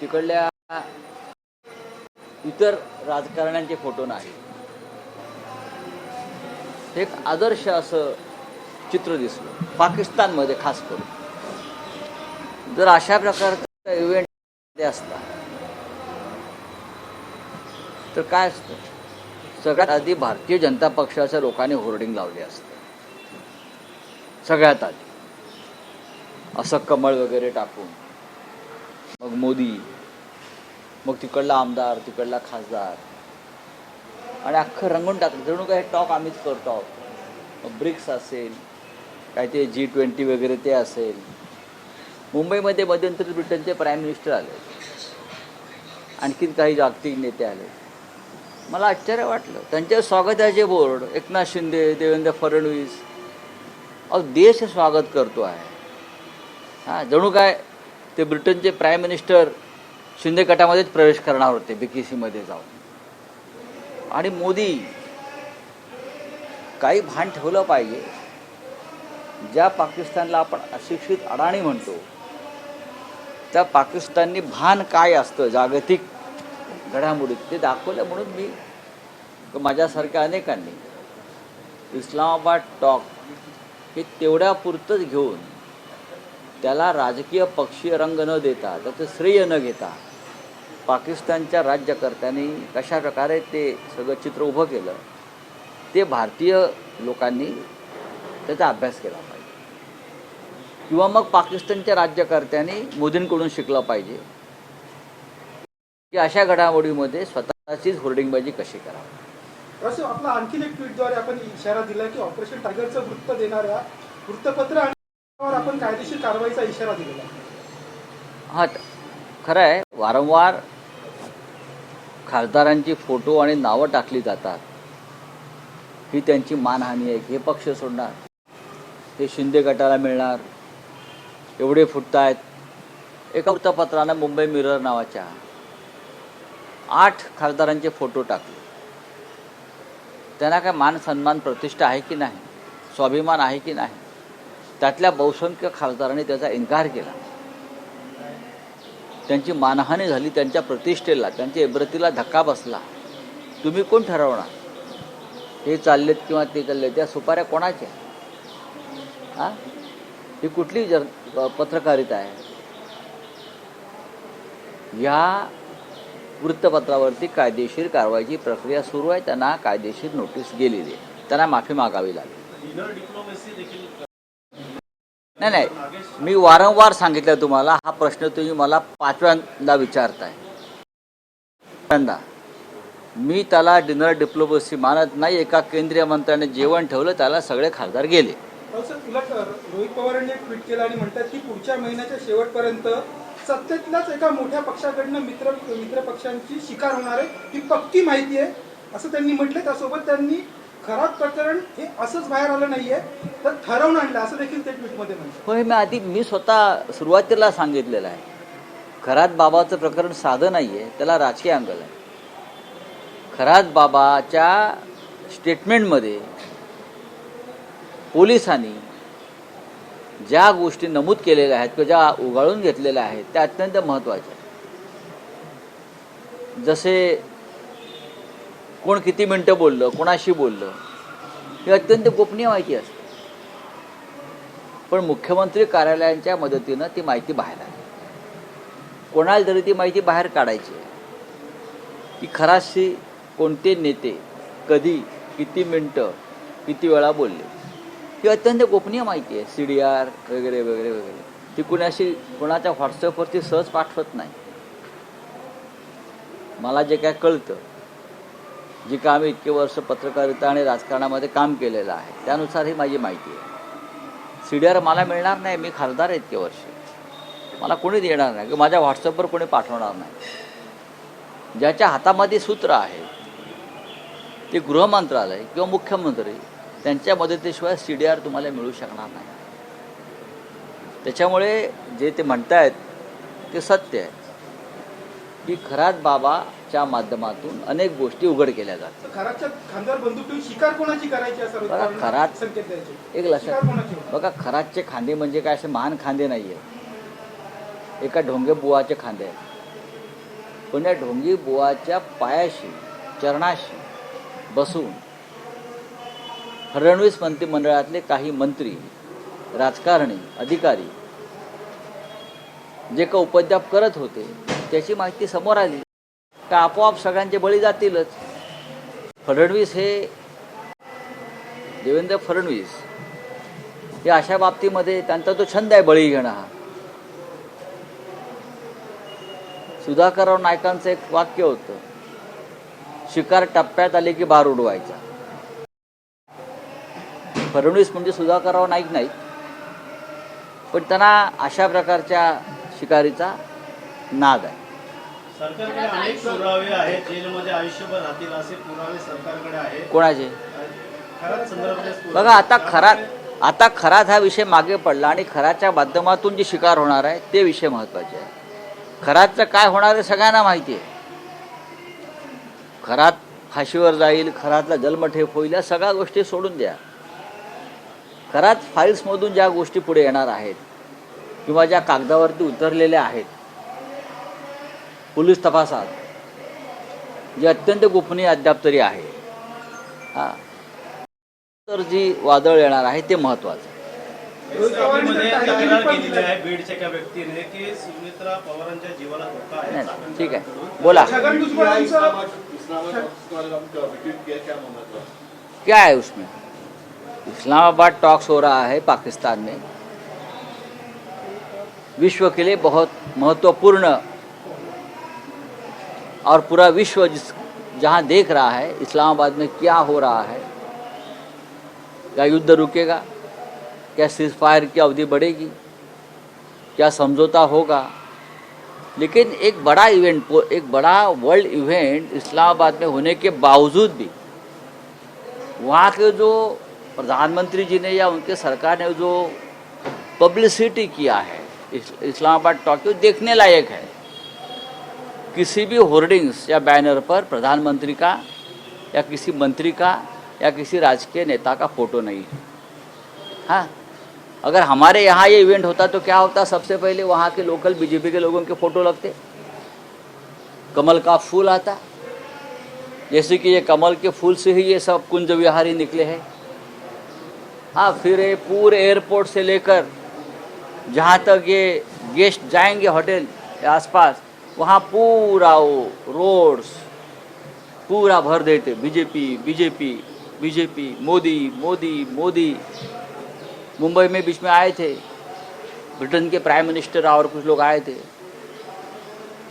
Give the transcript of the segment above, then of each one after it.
तिकडल्या इतर राजकारण्यांचे फोटो नाही. हे एक आदर्श असं चित्र दिसलं पाकिस्तानमध्ये खास करून. जर अशा प्रकारचा इव्हेंट असता तर काय असतं, सगळ्यात आधी भारतीय जनता पक्षाच्या लोकांनी होर्डिंग लावले असते. सगळ्यात आधी असं कमळ वगैरे टाकून, मग मोदी, मग तिकडला आमदार, तिकडला खासदार, आणि अख्खं रंगून टाकलं जणू काय टॉक आम्हीच करतो आहोत. मग ब्रिक्स असेल, काय ते G20 वगैरे ते असेल. मुंबईमध्ये मध्यंतरी ब्रिटनचे प्राईम मिनिस्टर आले, आणखीन काही जागतिक नेते आले. मला आश्चर्य वाटलं. त्यांच्या स्वागताचे बोर्ड एकनाथ शिंदे, देवेंद्र फडणवीस, देश स्वागत करतो आहे. हां, जणू काय ते ब्रिटनचे प्राईम मिनिस्टर शिंदे गटामध्येच प्रवेश करणार होते BKCमध्ये जाऊन. आणि मोदी, काही भान ठेवलं पाहिजे. ज्या पाकिस्तानला आपण अशिक्षित अडाणी म्हणतो, त्या पाकिस्ताननी भान काय असतं जागतिक घडामोडीत ते दाखवलं. म्हणून मी माझ्यासारख्या अनेकांनी इस्लामाबाद टॉक हे तेवढ्यापुरतंच घेऊन, त्याला राजकीय पक्षीय रंग न देता, त्याचं श्रेय न घेता, पाकिस्तानच्या राज्यकर्त्यांनी कशा प्रकारे ते सगळं चित्र उभं केलं, ते भारतीय लोकांनी त्याचा अभ्यास केला पाहिजे. किंवा मग पाकिस्तानच्या राज्यकर्त्यांनी मोदींकडून शिकलं पाहिजे की अशा घडामोडीमध्ये स्वतःचीच होर्डिंगबाजी कशी करावी. असं आपला आणखीन एक ट्विटद्वारे आपण इशारा दिला की ऑपरेशन टायगरचं वृत्त देणाऱ्या वृत्तपत्र आणि आपण कायदेशीर कारवाईचा इशारा दिलेला. हां, खरं आहे. वारंवार खासदारांची फोटो आणि नावं टाकली जातात, ही त्यांची मानहानी आहे. हे पक्ष सोडणार, ते शिंदे गटाला मिळणार, एवढे फुटत आहेत. एका वृत्तपत्रानं मुंबई मिरर नावाच्या 8 खासदारांचे फोटो टाकले. त्यांना काय मान सन्मान प्रतिष्ठा आहे की नाही, स्वाभिमान आहे की नाही? त्यातल्या बहुसंख्य खासदारांनी त्याचा इन्कार केला. त्यांची मानहानी झाली, त्यांच्या प्रतिष्ठेला, त्यांच्या इब्रतीला धक्का बसला. तुम्ही कोण ठरवणार हे चाललेत किंवा ते चालले? त्या सुपाऱ्या कोणाच्या? हां, ही कुठली पत्रकारिता आहे? या वृत्तपत्रावरती कायदेशीर कारवाईची प्रक्रिया सुरू आहे. त्यांना कायदेशीर नोटीस गेलेली आहे, त्यांना माफी मागावी लागेल. नाही, मी वारंवार सांगितलं तुम्हाला. हा प्रश्न तुम्ही मला 5व्यांदा विचारताय. मी त्याला डिनर डिप्लोमसी मानत नाही. एका केंद्रीय मंत्र्याने जेवण ठेवलं, त्याला सगळे खासदार गेले. रोहित पवारांनी एक ट्विट केलं आणि म्हणतात की पुढच्या महिन्याच्या शेवटपर्यंत सत्तेतल्याच एका मोठ्या पक्षाकडनं मित्र पक्षांची शिकार होणार आहे, ही पक्की माहिती आहे असं त्यांनी म्हटलं. त्यासोबत त्यांनी खराब प्रकरण हे असंच बाहेर आलं नाहीये, तर ठरवून आणलं असं देखील ते ट्विटमध्ये म्हणतात. होय, मी स्वतः सुरुवातीला सांगितलेलं आहे. खरात बाबाचं प्रकरण साधं नाही आहे, त्याला राजकीय अँगल आहे. खरात बाबाच्या स्टेटमेंटमध्ये पोलिसांनी ज्या गोष्टी नमूद केलेल्या आहेत किंवा ज्या उगाळून घेतलेल्या आहेत त्या अत्यंत महत्त्वाच्या आहेत. जसे कोण किती मिनटं बोललं, कोणाशी बोललं, ही अत्यंत गोपनीय माहिती असते. पण मुख्यमंत्री कार्यालयांच्या मदतीनं ती माहिती बाहेर आली. कोणाला तरी ती माहिती बाहेर काढायची आहे की खराशी कोणते नेते कधी किती मिनटं किती वेळा बोलले. ही अत्यंत गोपनीय माहिती आहे. CDR वगैरे वगैरे वगैरे ती कोणाच्या व्हॉट्सअपवरती सहज पाठवत नाही. मला जे काय कळतं, जी का आम्ही इतके वर्ष पत्रकारिता आणि राजकारणामध्ये काम केलेलं आहे, त्यानुसार ही माझी माहिती आहे. CDR मला मिळणार नाही. मी खासदार आहे इतके वर्ष, मला कोणी देणार नाही किंवा माझ्या व्हॉट्सअपवर कोणी पाठवणार नाही. ज्याच्या हातामध्ये सूत्र आहे ते गृहमंत्रालय किंवा मुख्यमंत्री, त्यांच्या मदतीशिवाय CDR तुम्हाला मिळू शकणार नाही. त्याच्यामुळे जे ते म्हणतायत ते सत्य आहे की खरात बाबाच्या माध्यमातून अनेक गोष्टी उघड केल्या जातात. खरातच्या खासदार बंधूंची शिकार कोणाची करायची असं बघा, खरात संकेत द्यायचे. एक लक्षात बघा, खरातचे खांदे म्हणजे काय असे महान खांदे नाही आहेत. एका ढोंगे बुवाचे खांदे आहेत. पण या ढोंगी बुवाच्या पायाशी चरणाशी बसून फडणवीस मंत्रिमंडळातले काही मंत्री, राजकारणी, अधिकारी जे का उपद्व्याप करत होते त्याची माहिती समोर आली का आपोआप सगळ्यांचे बळी जातीलच. फडणवीस हे देवेंद्र फडणवीस हे अशा बाबतीमध्ये त्यांचा तो छंद आहे बळी घेणं हा. सुधाकरराव नाईकांचं एक वाक्य होतं, शिकार टप्प्यात आले की बार उडवायचा. फडणवीस म्हणजे सुधाकरराव नाईक नाहीत, पण त्यांना अशा प्रकारच्या शिकारीचा नाद आहे. सरकारकडे अनेक पुरावे आहेत, जेलमध्ये आयुष्यभर राहतील असे पुरावे सरकारकडे आहेत. कोणाचे? खरात संदर्भातलेच पुरावे. बघा आता खरात हा विषय मागे पडला आणि खराच्या माध्यमातून जी शिकार होणार आहे ते विषय महत्त्वाचे आहे. खरातचं काय होणार आहे सगळ्यांना माहिती आहे. खरात फाशीवर जाईल, खरातला जन्मठेप होईल, या सगळ्या गोष्टी सोडून द्या. खरात फाईल्समधून ज्या गोष्टी पुढे येणार आहेत किंवा ज्या कागदावरती उतरलेल्या आहेत पोलीस तपासात, जे अत्यंत गोपनीय अद्याप तरी आहे, हां, तर जी वादळ येणार आहे ते महत्त्वाचं. मध्ये तक्रार केलेली आहे बीडच्या एका व्यक्तीने की सुमित्रा पवारांच्या जीवाला धोका आहे. नाही, ठीक आहे, बोला. छगन भुजबळांचं क्या है उसमें? इस्लामाबाद टॉक्स हो रहा है पाकिस्तान में, विश्व के लिए बहुत महत्वपूर्ण, और पूरा विश्व जहाँ देख रहा है इस्लामाबाद में क्या हो रहा है. क्या युद्ध रुकेगा? क्या सीज फायर की अवधि बढ़ेगी? क्या समझौता होगा? लेकिन एक बड़ा इवेंट, एक बड़ा वर्ल्ड इवेंट इस्लामाबाद में होने के बावजूद भी वहाँ के जो प्रधानमंत्री जी ने या उनके सरकार ने जो पब्लिसिटी किया है इस्लामाबाद टॉक, देखने लायक है. किसी भी होर्डिंग्स या बैनर पर प्रधानमंत्री का या किसी मंत्री का या किसी राजकीय नेता का फोटो नहीं है. हाँ, अगर हमारे यहाँ ये इवेंट होता तो क्या होता? सबसे पहले वहाँ के लोकल बीजेपी के लोगों के फोटो लगते, कमल का फूल आता, जैसे कि ये कमल के फूल से ही ये सब कुंज विहारी निकले हैं. हाँ, फिर ये पूरे एयरपोर्ट से लेकर जहाँ तक ये गेस्ट जाएंगे होटल के आसपास, वहाँ पूरा वो रोड्स पूरा भर देते BJP BJP BJP, Modi Modi Modi. Mumbai में बीच में आए थे ब्रिटेन के प्राइम मिनिस्टर और कुछ लोग आए थे,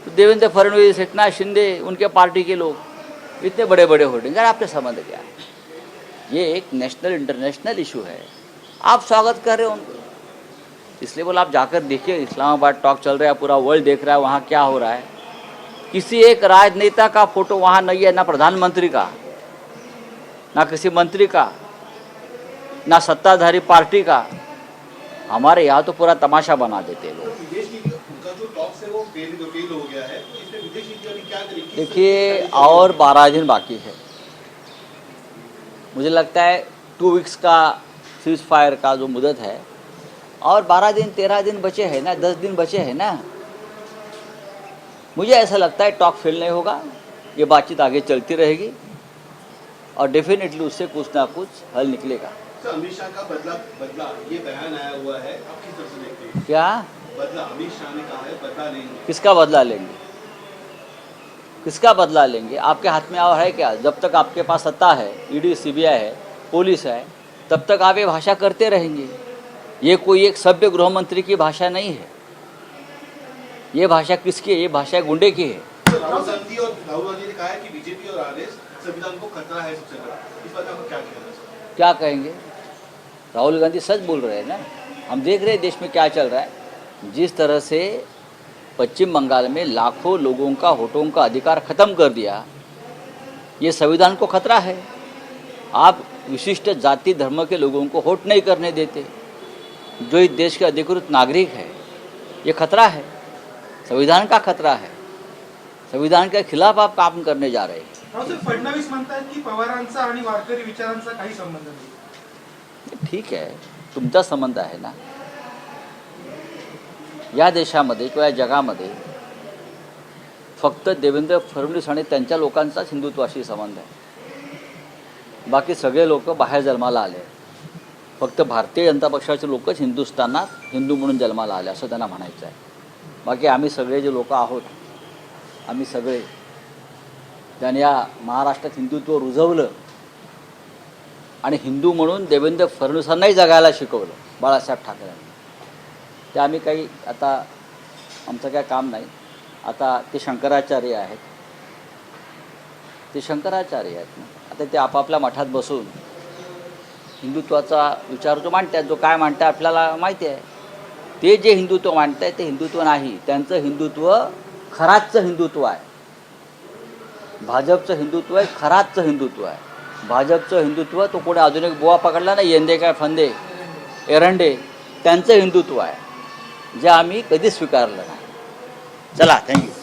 तो देवेंद्र फडणवीस, एकनाथ शिंदे, उनके पार्टी के लोग, इतने बड़े बड़े होर्डिंग. यार आपने संबंध क्या है? ये एक नेशनल इंटरनेशनल इशू है, आप स्वागत कर रहे हो उनको. इसलिए बोला आप जाकर देखिए, इस्लामाबाद टॉक चल रहा है, पूरा वर्ल्ड देख रहा है वहाँ क्या हो रहा है. किसी एक राजनेता का फोटो वहाँ नहीं है, ना प्रधानमंत्री का, ना किसी मंत्री का, ना सत्ताधारी पार्टी का. हमारे यहाँ तो पूरा तमाशा बना देते हैं लोग. देखिए, और 12 दिन बाकी है. मुझे लगता है 2 वीक्स का सीज फायर का जो मुदत है, और 12 दिन 13 दिन बचे हैं ना, 10 दिन बचे हैं ना. मुझे ऐसा लगता है टॉक फेल नहीं होगा, ये बातचीत आगे चलती रहेगी और डेफिनेटली उससे कुछ ना कुछ हल निकलेगा. अमित शाह का बदला ये बयान आया हुआ है, आप किस तरह से देखते हैं? क्या बदला? अमित शाह ने कहा है बदला लेंगे. किसका बदला लेंगे? किसका बदला लेंगे? आपके हाथ में और है क्या? जब तक आपके पास सत्ता है, ईडी सीबीआई है, पुलिस है, तब तक आप ये भाषा करते रहेंगे. ये कोई एक सभ्य गृह मंत्री की भाषा नहीं है. ये भाषा किसकी है? ये भाषा गुंडे की है. राहुल गांधी ने कहा है कि बीजेपी और आरएस संविधान को खतरा है सबसे बड़ा. इस बात को क्या कहना है? क्या कहेंगे? राहुल गांधी सच बोल रहे हैं ना. हम देख रहे हैं देश में क्या चल रहा है. जिस तरह से पश्चिम बंगाल में लाखों लोगों का वोटों का अधिकार ख़त्म कर दिया, ये संविधान को खतरा है. आप विशिष्ट जाति धर्म के लोगों को वोट नहीं करने देते, जो इस देश के अधिकृत नागरिक है. ये खतरा है, संविधान का खतरा है. संविधान के खिलाफ आप काम करने जा रहे हैं. फडणवीस म्हणतात की पवारांचा आणि वारकरी विचारांचा काही संबंध नाही. ठीक आहे, तुमचा संबंध आहे ना. या देशामध्ये किंवा या जगामध्ये फक्त देवेंद्र फडणवीस आणि त्यांच्या लोकांचाच हिंदुत्वाशी संबंध आहे. बाकी सगळे लोक बाहेर जन्माला आले. फक्त भारतीय जनता पक्षाचे लोकच हिंदुस्थानात हिंदू म्हणून जन्माला आले असं त्यांना म्हणायचं आहे. बाकी आम्ही सगळे जे लोक आहोत, आम्ही सगळे ज्यांनी या महाराष्ट्रात हिंदुत्व रुजवलं आणि हिंदू म्हणून देवेंद्र फडणवीसांनाही जगायला शिकवलं बाळासाहेब ठाकरेंनी, ते आम्ही काही आता आमचं काय काम नाही. आता ते शंकराचार्य आहेत, आता ते आपापल्या मठात बसून हिंदुत्वाचा विचार जो मांडतात, जो काय मांडतात आपल्याला माहिती आहे. ते जे हिंदुत्व मांडत आहे ते हिंदुत्व नाही. त्यांचं हिंदुत्व खराचं हिंदुत्व आहे. भाजपचं हिंदुत्व आहे खराचं हिंदुत्व आहे. भाजपचं हिंदुत्व तो कोणी अजून एक बुवा पकडला ना, येंदे काय फंदे एरंडे, त्यांचं हिंदुत्व आहे जे आम्ही कधीच स्वीकारलं नाही. चला, थँक्यू.